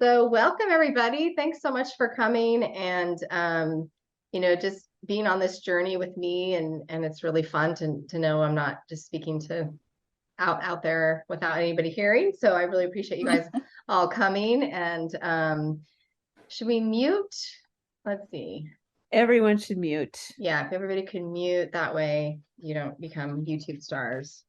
So welcome everybody. Thanks so much for coming and just being on this journey with me, and it's really fun to know I'm not just speaking to out there without anybody hearing. So I really appreciate you guys all coming. And should we mute? Let's see. Everyone should mute. Yeah, if everybody can mute, that way you don't become YouTube stars.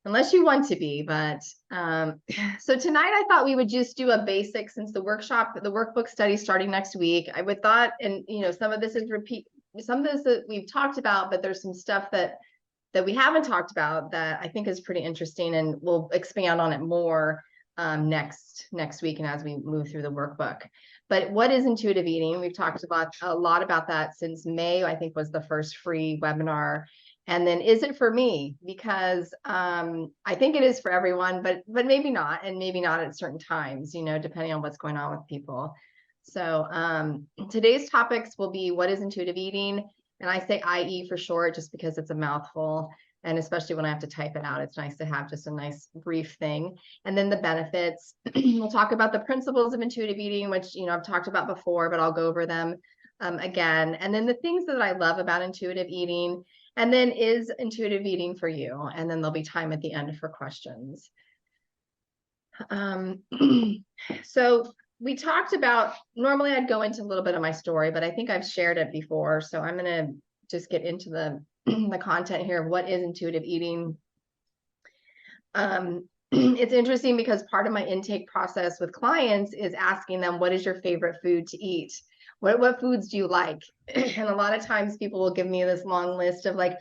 Unless you want to be, but so tonight I thought we would just do a basic, since the workbook study starting next week. I would thought, and some of this is some of this that we've talked about, but there's some stuff that we haven't talked about that I think is pretty interesting, and we'll expand on it more next week and as we move through the workbook. But what is intuitive eating? We've talked about a lot about that since May, I think, was the first free webinar. And then, is it for me? Because I think it is for everyone, but maybe not, and maybe not at certain times, depending on what's going on with people. So today's topics will be, what is intuitive eating? And I say IE for short, just because it's a mouthful. And especially when I have to type it out, it's nice to have just a nice brief thing. And then the benefits. We'll talk about the principles of intuitive eating, which, I've talked about before, but I'll go over them again. And then the things that I love about intuitive eating. And then, is intuitive eating for you? And then there'll be time at the end for questions. So we talked about, normally I'd go into a little bit of my story, but I think I've shared it before. So I'm going to just get into the content here of what is intuitive eating. It's interesting because part of my intake process with clients is asking them, what is your favorite food to eat? What foods do you like? And a lot of times people will give me this long list of like,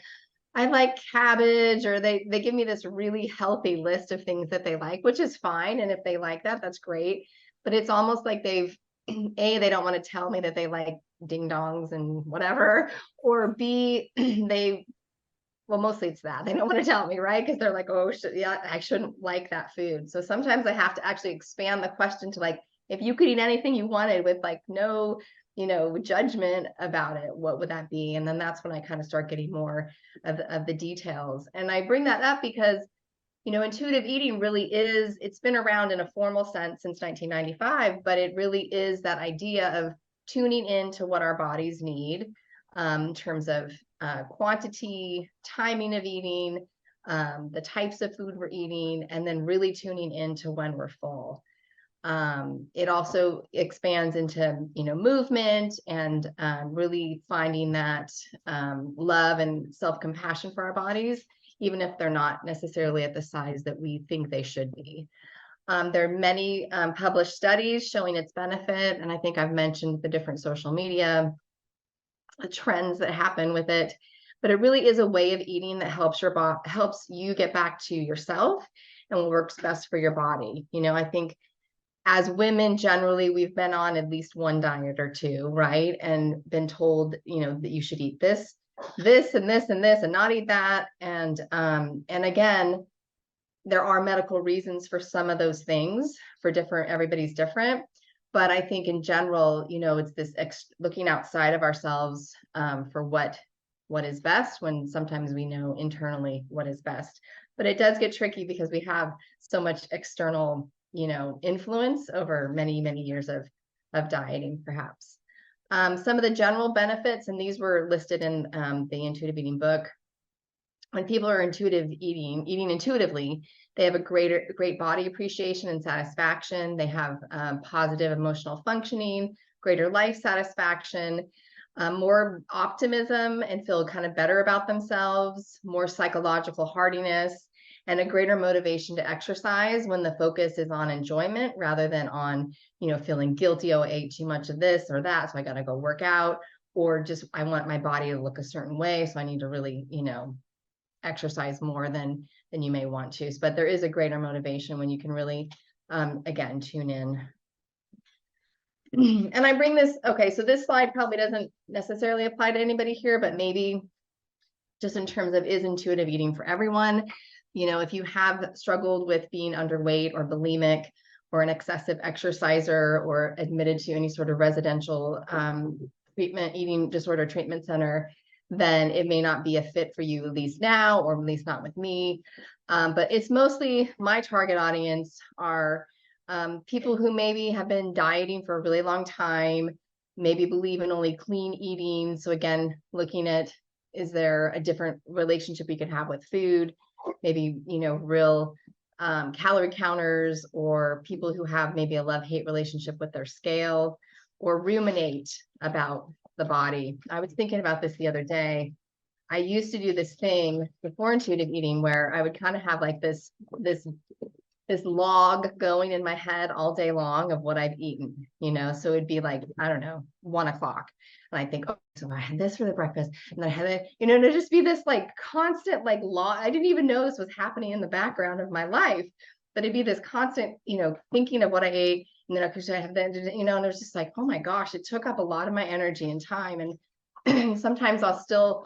I like cabbage, or they give me this really healthy list of things that they like, which is fine. And if they like that, that's great. But it's almost like they don't want to tell me that they like ding dongs and whatever, or B, well, mostly it's that they don't want to tell me, right? Because they're like, oh, yeah, I shouldn't like that food. So sometimes I have to actually expand the question to like, if you could eat anything you wanted with like no judgment about it, what would that be? And then that's when I kind of start getting more of the details. And I bring that up because, intuitive eating really is, it's been around in a formal sense since 1995, but it really is that idea of tuning into what our bodies need in terms of quantity, timing of eating, the types of food we're eating, and then really tuning into when we're full. It also expands into, movement and really finding that love and self-compassion for our bodies, even if they're not necessarily at the size that we think they should be. There are many published studies showing its benefit, and I think I've mentioned the different social media trends that happen with it. But it really is a way of eating that helps you get back to yourself and what works best for your body. I think as women, generally, we've been on at least one diet or two, right? And been told, that you should eat this, and this, and this, and not eat that. And again, there are medical reasons for some of those things everybody's different. But I think in general, it's this looking outside of ourselves for what is best, when sometimes we know internally what is best. But it does get tricky because we have so much external influence over many, many years of dieting, perhaps. Some of the general benefits, and these were listed in the intuitive eating book. When people are eating intuitively, they have a great body appreciation and satisfaction. They have positive emotional functioning, greater life satisfaction, more optimism, and feel kind of better about themselves, more psychological hardiness, and a greater motivation to exercise when the focus is on enjoyment rather than on, feeling guilty. Oh, I ate too much of this or that, so I got to go work out, or just I want my body to look a certain way, so I need to really, exercise more than you may want to. But there is a greater motivation when you can really, again, tune in. And I bring this, okay, so this slide probably doesn't necessarily apply to anybody here, but maybe just in terms of, is intuitive eating for everyone? If you have struggled with being underweight or bulimic or an excessive exerciser or admitted to any sort of residential eating disorder treatment center, then it may not be a fit for you, at least now, or at least not with me. But it's mostly, my target audience are People who maybe have been dieting for a really long time, maybe believe in only clean eating. So again, looking at, is there a different relationship we could have with food? Maybe, real calorie counters, or people who have maybe a love-hate relationship with their scale, or ruminate about the body. I was thinking about this the other day. I used to do this thing before intuitive eating where I would kind of have like this log going in my head all day long of what I've eaten, so it'd be like, I don't know, 1 o'clock. And I think, oh, so I had this for the breakfast, and then I had it, and it'd just be this like constant, like log. I didn't even know this was happening in the background of my life, but it'd be this constant, thinking of what I ate. And then because I have that, and it was just like, oh my gosh, it took up a lot of my energy and time. And sometimes I'll still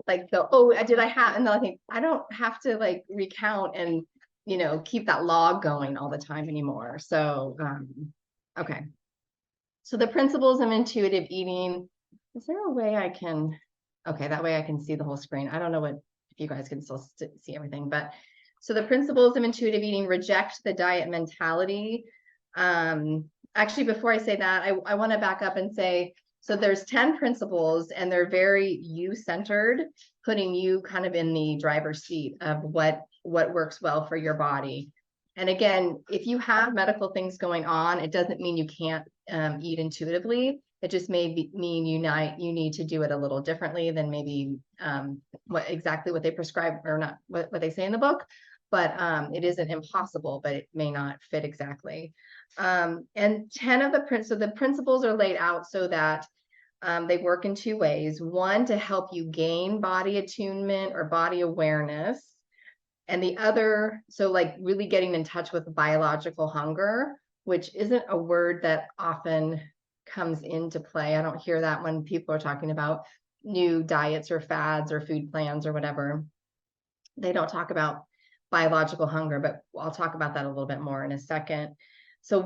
like go, oh, did I have, and then I think I don't have to like recount and keep that log going all the time anymore. So, okay. So the principles of intuitive eating, is there a way I can, okay, that way I can see the whole screen. I don't know if you guys can still see everything, but so the principles of intuitive eating: reject the diet mentality. Actually, before I say that, I want to back up and say, so there's 10 principles and they're very you-centered, putting you kind of in the driver's seat of what works well for your body. And again, if you have medical things going on, it doesn't mean you can't eat intuitively. It just may mean you need to do it a little differently than maybe what they prescribe, or not what they say in the book. But it isn't impossible, but it may not fit exactly. And 10 of the principles are laid out so that they work in 2 ways. One, to help you gain body attunement or body awareness. And the other, so like really getting in touch with biological hunger, which isn't a word that often comes into play. I don't hear that when people are talking about new diets or fads or food plans or whatever. They don't talk about biological hunger, but I'll talk about that a little bit more in a second. So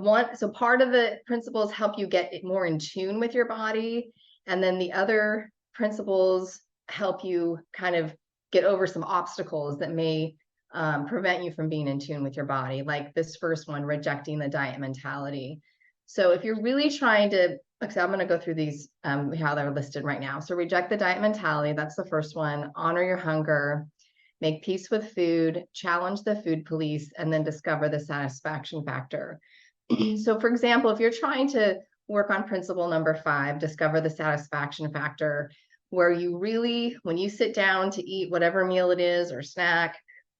part of the principles help you get more in tune with your body. And then the other principles help you kind of get over some obstacles that may prevent you from being in tune with your body, like this first one, rejecting the diet mentality. So if you're really trying to, okay, I'm going to go through these, how they're listed right now. So reject the diet mentality, that's the first one. Honor your hunger, make peace with food, challenge the food police, and then discover the satisfaction factor. So for example, if you're trying to work on principle number 5, discover the satisfaction factor, where you really, when you sit down to eat whatever meal it is or snack,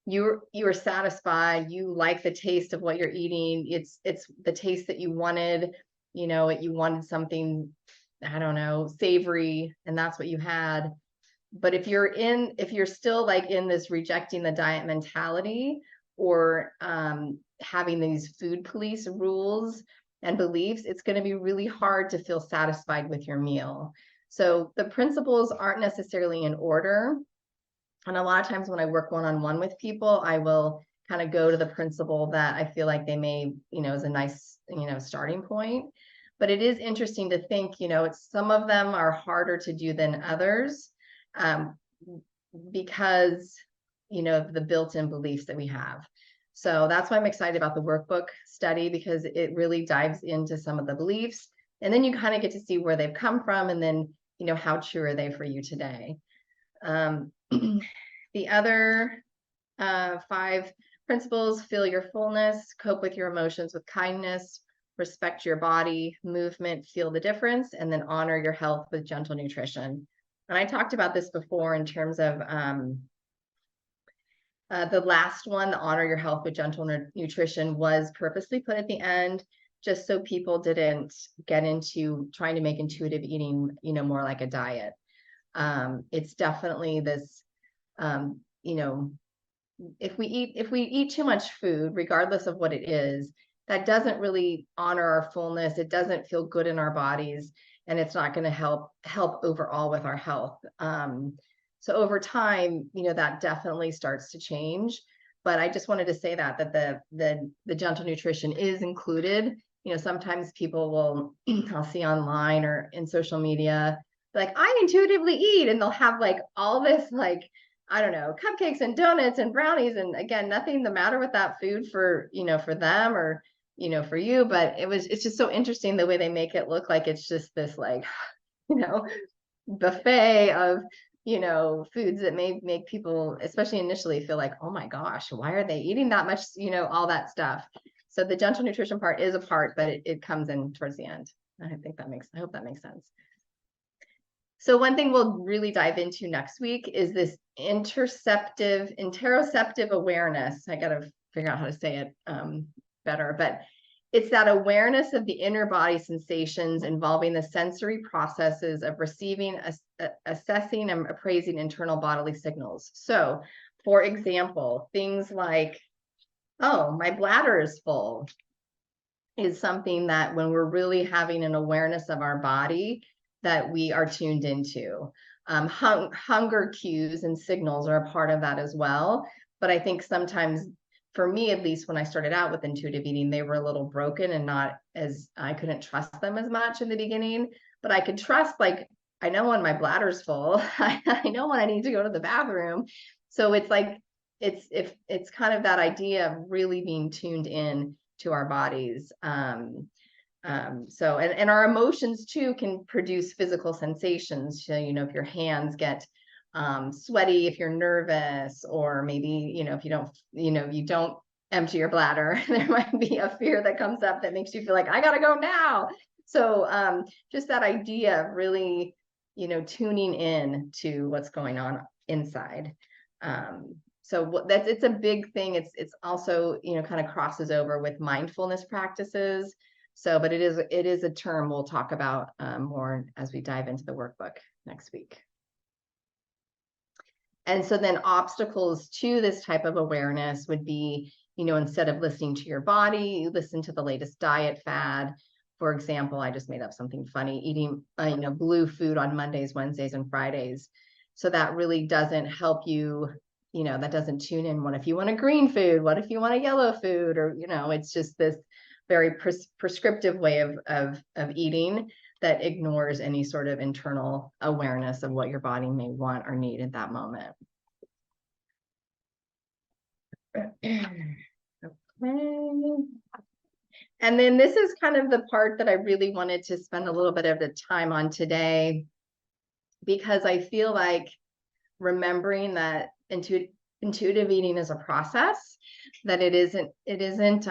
you are satisfied, you like the taste of what you're eating, it's the taste that you wanted, you wanted something, I don't know, savory, and that's what you had. But if you're still like in this rejecting the diet mentality, or having these food police rules and beliefs, it's going to be really hard to feel satisfied with your meal. So the principles aren't necessarily in order. And a lot of times when I work one-on-one with people, I will kind of go to the principle that I feel like they may, is a nice, starting point. But it is interesting to think, some of them are harder to do than others, because, of the built-in beliefs that we have. So that's why I'm excited about the workbook study, because it really dives into some of the beliefs. And then you kind of get to see where they've come from, and then, how true are they for you today? The other 5 principles: feel your fullness, cope with your emotions with kindness, respect your body, movement, feel the difference, and then honor your health with gentle nutrition. And I talked about this before in terms of the last one, the honor your health with gentle nutrition, was purposely put at the end just so people didn't get into trying to make intuitive eating, more like a diet. It's definitely this, if we eat too much food, regardless of what it is, that doesn't really honor our fullness. It doesn't feel good in our bodies, and it's not going to help overall with our health. So over time, that definitely starts to change. But I just wanted to say that the gentle nutrition is included. Sometimes people will, I'll see online or in social media, like, I intuitively eat, and they'll have like all this, like, I don't know, cupcakes and donuts and brownies. And again, nothing the matter with that food for, for them, or for you, but it's just so interesting the way they make it look like it's just this like, you know, buffet of, foods that may make people, especially initially, feel like, oh my gosh, why are they eating that much, all that stuff. So the gentle nutrition part is a part, but it comes in towards the end. I hope that makes sense. So one thing we'll really dive into next week is this interoceptive awareness. I got to figure out how to say it better, but it's that awareness of the inner body sensations involving the sensory processes of receiving, assessing, and appraising internal bodily signals. So, for example, things like, oh, my bladder is full, is something that when we're really having an awareness of our body that we are tuned into. Hunger cues and signals are a part of that as well. But I think sometimes, for me at least, when I started out with intuitive eating, they were a little broken and I couldn't trust them as much in the beginning. But I could trust, like, I know when my bladder's full, I know when I need to go to the bathroom. So it's like, it's kind of that idea of really being tuned in to our bodies. So, and our emotions too can produce physical sensations. So, if your hands get sweaty, if you're nervous, or maybe, if you don't empty your bladder, there might be a fear that comes up that makes you feel like, I gotta go now. So just that idea of really, tuning in to what's going on inside. So it's a big thing. It's also, kind of crosses over with mindfulness practices. So, but it is a term we'll talk about more as we dive into the workbook next week. And so then obstacles to this type of awareness would be, instead of listening to your body, you listen to the latest diet fad. For example, I just made up something funny, eating, blue food on Mondays, Wednesdays, and Fridays. So that really doesn't help you, that doesn't tune in. What if you want a green food? What if you want a yellow food? Or, it's just this very prescriptive way of eating that ignores any sort of internal awareness of what your body may want or need at that moment. Okay. And then this is kind of the part that I really wanted to spend a little bit of the time on today, because I feel like remembering that intuitive eating is a process, that it isn't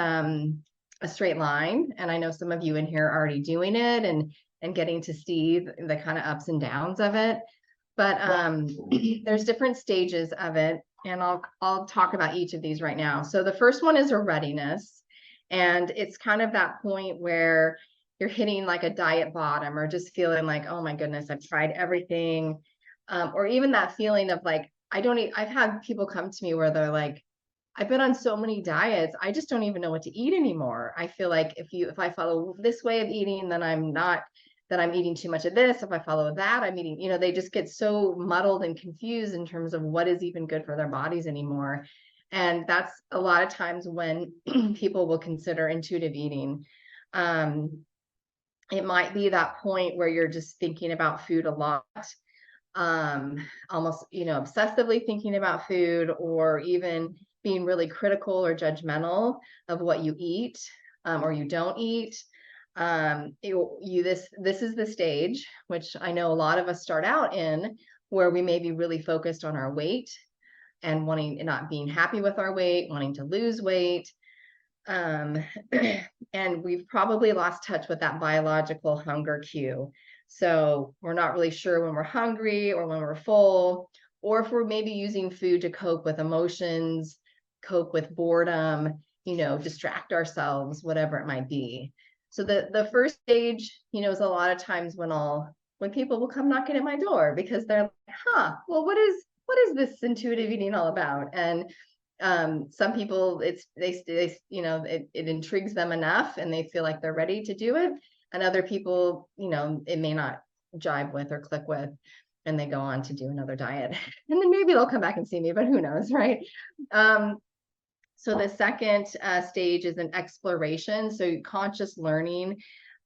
a straight line. And I know some of you in here are already doing it and getting to see the kind of ups and downs of it. But there's different stages of it, and I'll talk about each of these right now. So the first one is a readiness, and it's kind of that point where you're hitting like a diet bottom, or just feeling like, oh my goodness, I've tried everything, or even that feeling of like, I've had people come to me where they're like, I've been on so many diets, I just don't even know what to eat anymore. I feel like if I follow this way of eating, then I'm eating too much of this. If I follow that, I'm eating, they just get so muddled and confused in terms of what is even good for their bodies anymore. And that's a lot of times when people will consider intuitive eating. It might be that point where you're just thinking about food a lot, almost, obsessively thinking about food, or even being really critical or judgmental of what you eat, or you don't eat. This is the stage, which I know a lot of us start out in, where we may be really focused on our weight and not being happy with our weight, wanting to lose weight. And we've probably lost touch with that biological hunger cue. So we're not really sure when we're hungry or when we're full, or if we're maybe using food to cope with emotions, cope with boredom, distract ourselves, whatever it might be. So the first stage, is a lot of times when people will come knocking at my door, because they're like, well, what is this intuitive eating all about? And some people, it intrigues them enough and they feel like they're ready to do it. And other people, it may not jive with or click with, and they go on to do another diet. And then maybe they'll come back and see me, but who knows, right? So the second stage is an exploration. So conscious learning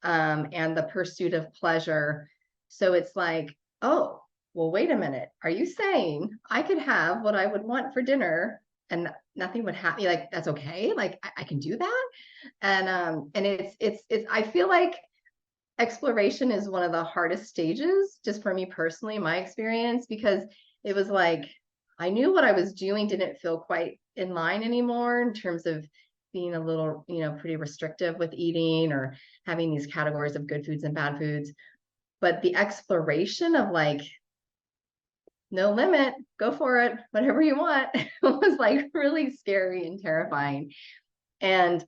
and the pursuit of pleasure. So it's like, oh, well, wait a minute. Are you saying I could have what I would want for dinner and nothing would happen. Like, that's okay. Like, I can do that. And it's, I feel like exploration is one of the hardest stages, just for me personally, my experience, because it was like, I knew what I was doing didn't feel quite in line anymore in terms of being a little, pretty restrictive with eating or having these categories of good foods and bad foods. But the exploration of like, no limit, go for it, whatever you want, was like really scary and terrifying. And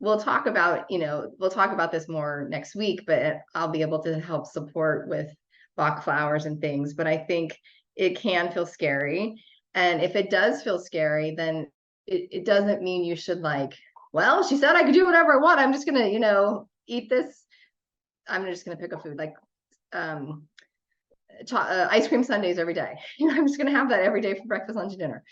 we'll talk about this more next week, but I'll be able to help support with Bach flowers and things. But I think it can feel scary. And if it does feel scary, then it doesn't mean you should like, well, she said I could do whatever I want. I'm just gonna, eat this. I'm just gonna pick a food like ice cream sundaes every day. I'm just gonna have that every day for breakfast, lunch, and dinner.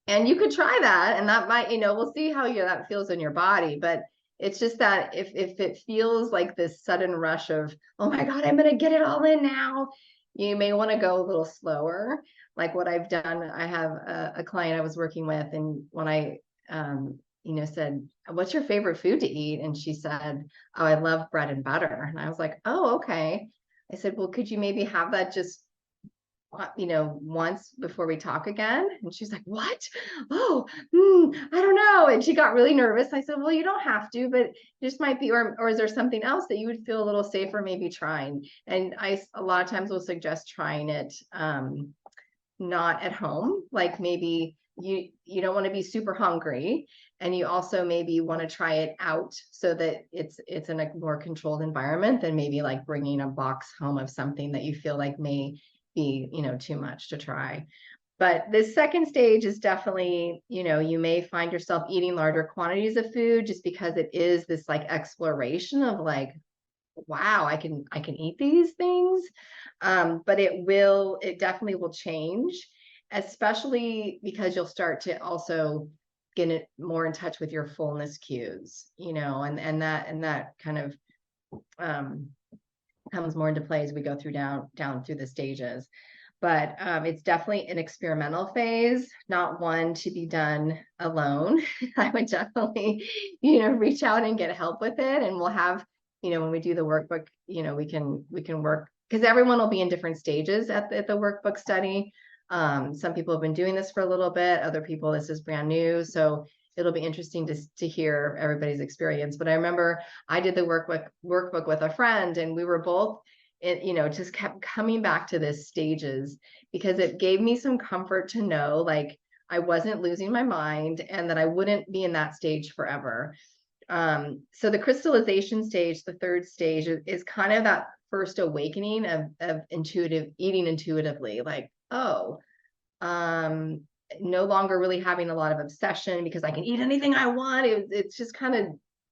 And you could try that, and that might, we'll see how that feels in your body. But it's just that if it feels like this sudden rush of, oh my God, I'm gonna get it all in now, you may want to go a little slower. Like what I've done, I have a client I was working with, and when I said, what's your favorite food to eat? And she said, oh, I love bread and butter. And I was like, oh, okay. I said, well, could you maybe have that just once before we talk again? And she's like, what? Oh, I don't know. And she got really nervous. I said, well, you don't have to, but it just might be, or is there something else that you would feel a little safer maybe trying? And I a lot of times will suggest trying it not at home. Like maybe you don't want to be super hungry, and you also maybe want to try it out so that it's in a more controlled environment than maybe like bringing a box home of something that you feel like may be, too much to try. But this second stage is definitely, you may find yourself eating larger quantities of food just because it is this like exploration of like, wow, I can eat these things. But it definitely will change, especially because you'll start to also get it more in touch with your fullness cues, and that kind of comes more into play as we go through down through the stages. But it's definitely an experimental phase, not one to be done alone. I would definitely, reach out and get help with it. And we'll have, when we do the workbook, we can work, because everyone will be in different stages at the workbook study. Some people have been doing this for a little bit, other people, this is brand new. So it'll be interesting to hear everybody's experience. But I remember I did the workbook with a friend, and we were both, just kept coming back to this stages, because it gave me some comfort to know like I wasn't losing my mind and that I wouldn't be in that stage forever. So the crystallization stage, the third stage, is kind of that first awakening of intuitive eating intuitively, like, oh, no longer really having a lot of obsession because I can eat anything I want. It's just kind of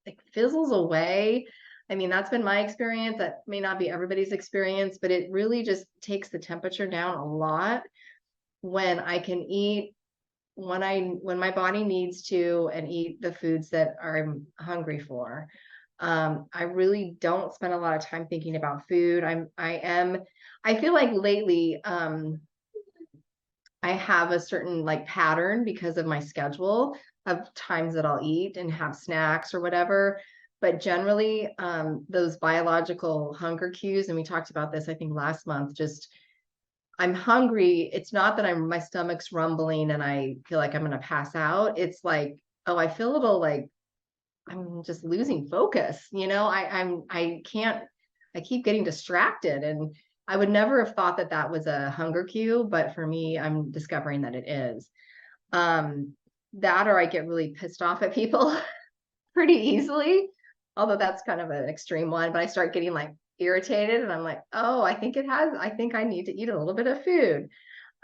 like fizzles away. I mean, that's been my experience. That may not be everybody's experience, but it really just takes the temperature down a lot when I can eat when my body needs to, and eat the foods that I'm hungry for. I really don't spend a lot of time thinking about food. I feel like lately, I have a certain like pattern because of my schedule of times that I'll eat and have snacks or whatever. But generally, those biological hunger cues, and we talked about this, I think last month, just I'm hungry. It's not that my stomach's rumbling and I feel like I'm going to pass out. It's like, oh, I feel a little like I'm just losing focus. I keep getting distracted, and I would never have thought that that was a hunger cue, but for me, I'm discovering that it is. That, or I get really pissed off at people pretty easily, although that's kind of an extreme one, but I start getting like irritated, and I'm like, oh, I think I need to eat a little bit of food.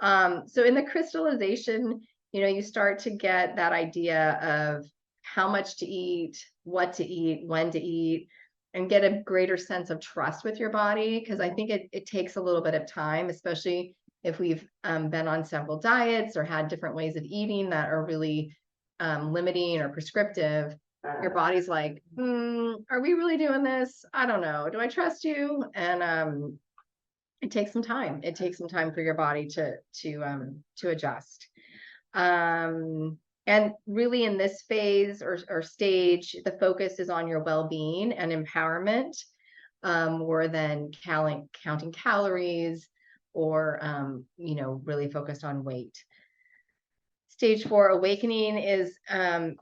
So in the crystallization, you start to get that idea of how much to eat, what to eat, when to eat, and get a greater sense of trust with your body. Because I think it takes a little bit of time, especially if we've been on several diets or had different ways of eating that are really limiting or prescriptive. Your body's like, are we really doing this? I don't know. Do I trust you? And it takes some time. It takes some time for your body to adjust. And really in this phase or stage, the focus is on your well-being and empowerment, more than counting calories or, really focused on weight. Stage 4 awakening is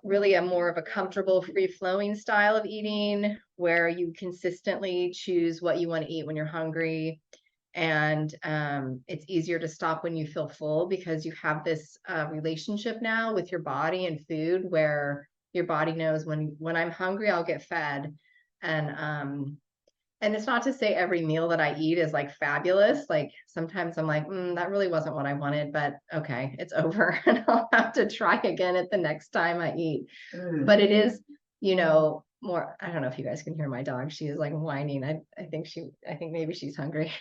really a more of a comfortable, free-flowing style of eating where you consistently choose what you want to eat when you're hungry. And it's easier to stop when you feel full because you have this relationship now with your body and food where your body knows when I'm hungry, I'll get fed. And it's not to say every meal that I eat is like fabulous. Like sometimes I'm like, that really wasn't what I wanted, but okay, it's over and I'll have to try again at the next time I eat. But it is, more, I don't know if you guys can hear my dog. She is like whining. I think maybe she's hungry.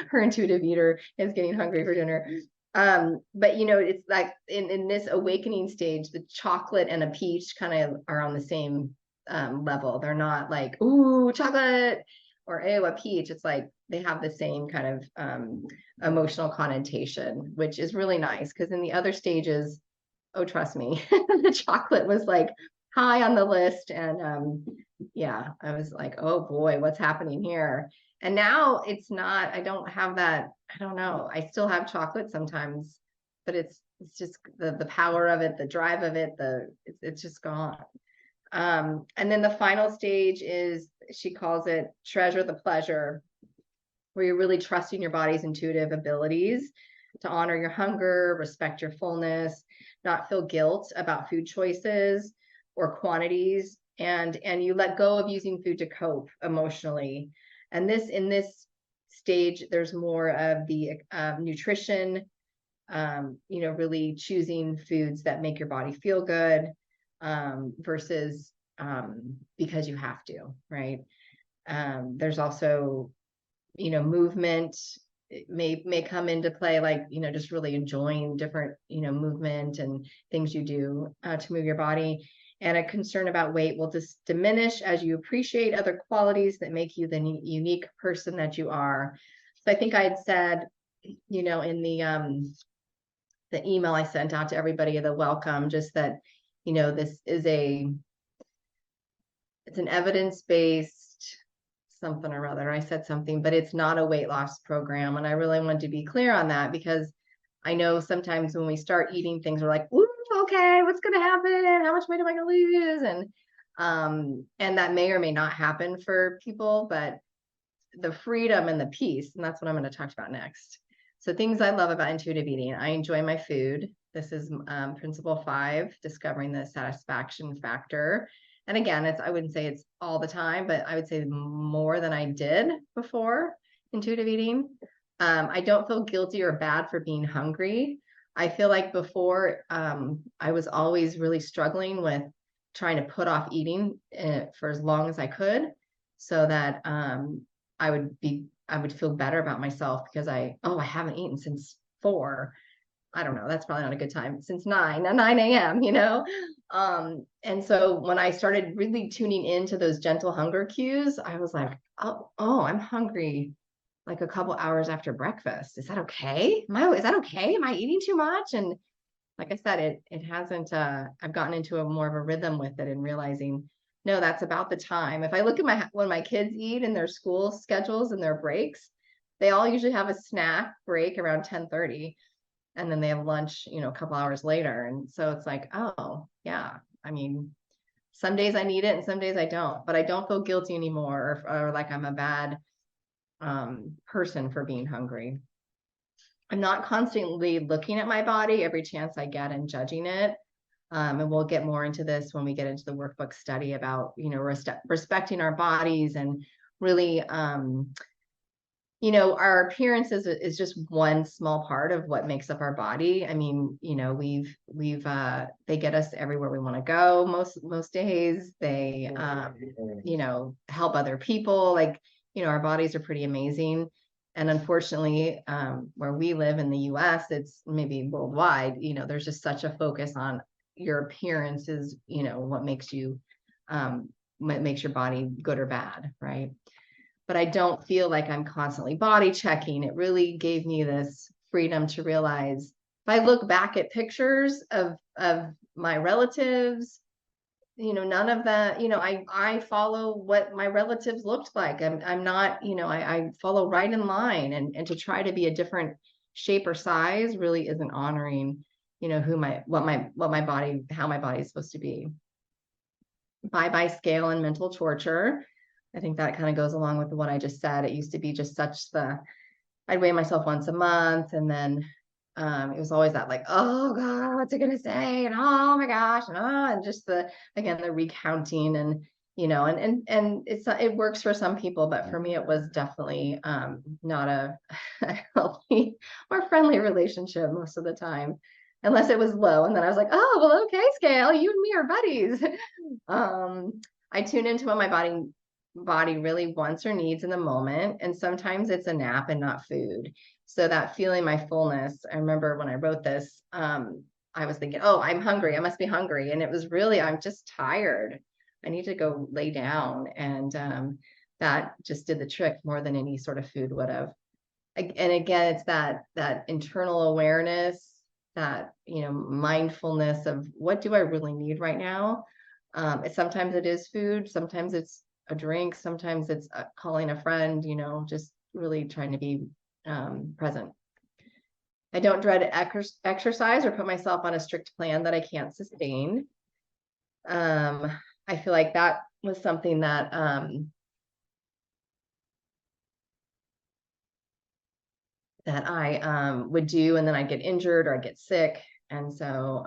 Her intuitive eater is getting hungry for dinner. But it's like in this awakening stage, the chocolate and a peach kind of are on the same level. They're not like, ooh, chocolate or ew, a peach. It's like they have the same kind of emotional connotation, which is really nice because in the other stages, oh, trust me, the chocolate was like high on the list. And yeah, I was like, oh boy, what's happening here? And now it's not, I don't have that. I don't know. I still have chocolate sometimes, but it's just the power of it, the drive of it, it's just gone. And then the final stage is, she calls it treasure the pleasure, where you're really trusting your body's intuitive abilities to honor your hunger, respect your fullness, not feel guilt about food choices or quantities, and you let go of using food to cope emotionally. And in this stage, there's more of the nutrition, really choosing foods that make your body feel good, versus because you have to, right? There's also, movement may come into play, like, just really enjoying different, movement and things you do to move your body. And a concern about weight will just diminish as you appreciate other qualities that make you the unique person that you are. So I think I had said, in the email I sent out to everybody, the welcome, just that, this is it's an evidence-based something or other. I said something, but it's not a weight loss program. And I really want to be clear on that because I know sometimes when we start eating things, we're like, ooh, okay, what's going to happen? How much weight am I going to lose? And that may or may not happen for people, but the freedom and the peace, and that's what I'm going to talk about next. So things I love about intuitive eating. I enjoy my food. This is principle 5, discovering the satisfaction factor. And again, I wouldn't say it's all the time, but I would say more than I did before intuitive eating. I don't feel guilty or bad for being hungry. I feel like before, I was always really struggling with trying to put off eating for as long as I could, so that I would feel better about myself because I haven't eaten since 4. I don't know, that's probably not a good time, since 9 a.m., and so when I started really tuning into those gentle hunger cues, I was like, oh, I'm hungry like a couple hours after breakfast. Is that okay? Is that okay? Am I eating too much? And like I said, it hasn't, I've gotten into more of a rhythm with it and realizing, no, that's about the time. If I look at when my kids eat in their school schedules and their breaks, they all usually have a snack break around 10:30. And then they have lunch, a couple hours later. And so it's like, oh yeah, I mean, some days I need it and some days I don't, but I don't feel guilty anymore, or like I'm a bad person for being hungry. I'm not constantly looking at my body every chance I get and judging it. And we'll get more into this when we get into the workbook study about, respecting our bodies and really, our appearance is just one small part of what makes up our body. I mean, they get us everywhere we want to go most days. They, help other people. Like, our bodies are pretty amazing. And unfortunately, where we live in the US, it's maybe worldwide, there's just such a focus on your appearance is, what makes your body good or bad, right? But I don't feel like I'm constantly body checking. It really gave me this freedom to realize, I look back at pictures of my relatives, none of that, I follow what my relatives looked like. I'm not, I follow right in line, and to try to be a different shape or size really isn't honoring, what my body, how my body is supposed to be. Bye scale and mental torture. I think that kind of goes along with what I just said. It used to be just I'd weigh myself once a month, and then it was always that like, oh God, what's it gonna say? And oh my gosh, and just the recounting, and it works for some people, but for me it was definitely not a healthy or friendly relationship most of the time, unless it was low, and then I was like, oh well, okay, scale, you and me are buddies. I tune into what my body really wants or needs in the moment, and sometimes it's a nap and not food. So that feeling my fullness, I remember when I wrote this, I was thinking, oh, I'm hungry, I must be hungry, and it was really, I'm just tired, I need to go lay down. And that just did the trick more than any sort of food would have. And again, it's that internal awareness, that mindfulness of what do I really need right now. Sometimes it is food, sometimes it's a drink, sometimes it's calling a friend, just really trying to be present. I don't dread exercise or put myself on a strict plan that I can't sustain. I feel like that was something that I would do, and then I'd get injured or I'd get sick. And so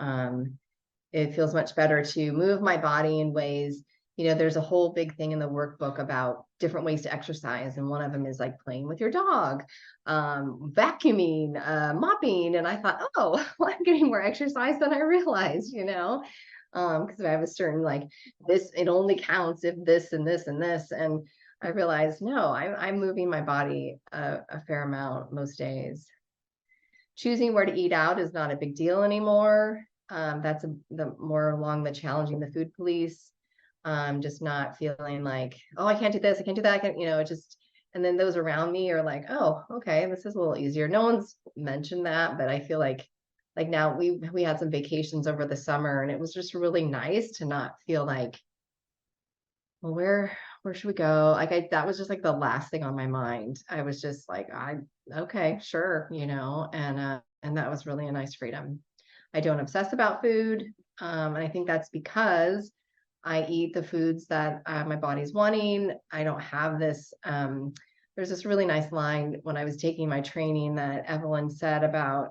it feels much better to move my body in ways, there's a whole big thing in the workbook about different ways to exercise. And one of them is like playing with your dog, vacuuming, mopping. And I thought, oh, well, I'm getting more exercise than I realized, because I have a certain like this, it only counts if this and this and this. And I realized, no, I'm moving my body a fair amount most days. Choosing where to eat out is not a big deal anymore. That's the more along the challenging the food police. Just not feeling like, oh, I can't do this, I can't do that, I can't, just, and then those around me are like, oh, okay, this is a little easier. No one's mentioned that, but I feel like now we had some vacations over the summer, and it was just really nice to not feel like, well, where should we go? Like that was just like the last thing on my mind. I was just like, okay, sure, and that was really a nice freedom. I don't obsess about food. And I think that's because I eat the foods that my body's wanting. I don't have this, there's this really nice line when I was taking my training that Evelyn said about,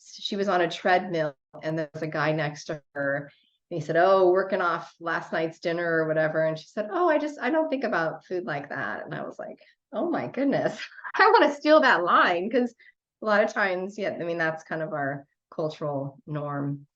she was on a treadmill and there's a guy next to her. And he said, oh, working off last night's dinner or whatever. And she said, oh, I don't think about food like that. And I was like, oh my goodness, I want to steal that line, because a lot of times, yeah, I mean, that's kind of our cultural norm.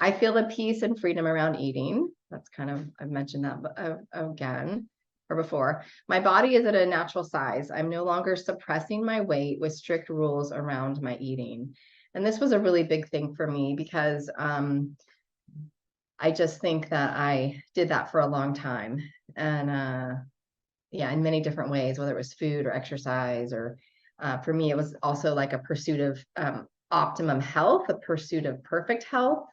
I feel the peace and freedom around eating. That's kind of, I've mentioned that again or before. My body is at a natural size. I'm no longer suppressing my weight with strict rules around my eating. And this was a really big thing for me, because I just think that I did that for a long time. And yeah, in many different ways, whether it was food or exercise, or for me, it was also like a pursuit of optimum health, a pursuit of perfect health.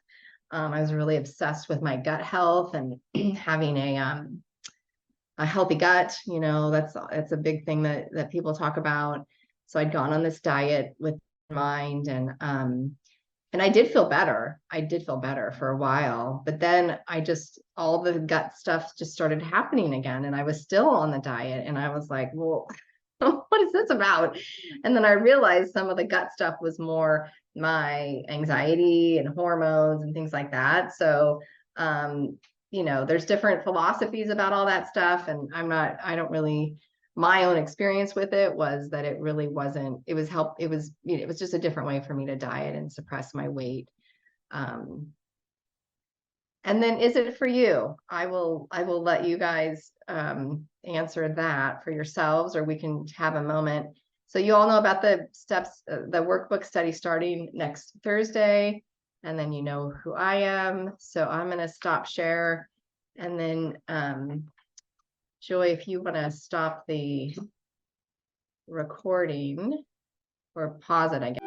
I was really obsessed with my gut health and having a healthy gut. That's a big thing that people talk about. So I'd gone on this diet with mind, and I did feel better. I did feel better for a while, but then all the gut stuff just started happening again, and I was still on the diet, and I was like, well, what is this about? And then I realized some of the gut stuff was more my anxiety and hormones and things like that. So, there's different philosophies about all that stuff. And I don't really, my own experience with it was that it really wasn't, it was just a different way for me to diet and suppress my weight. And then, is it for you? I will let you guys answer that for yourselves, or we can have a moment. So you all know about the steps, the workbook study starting next Thursday, and then you know who I am. So I'm going to stop share, and then Joy, if you want to stop the recording or pause it, I guess.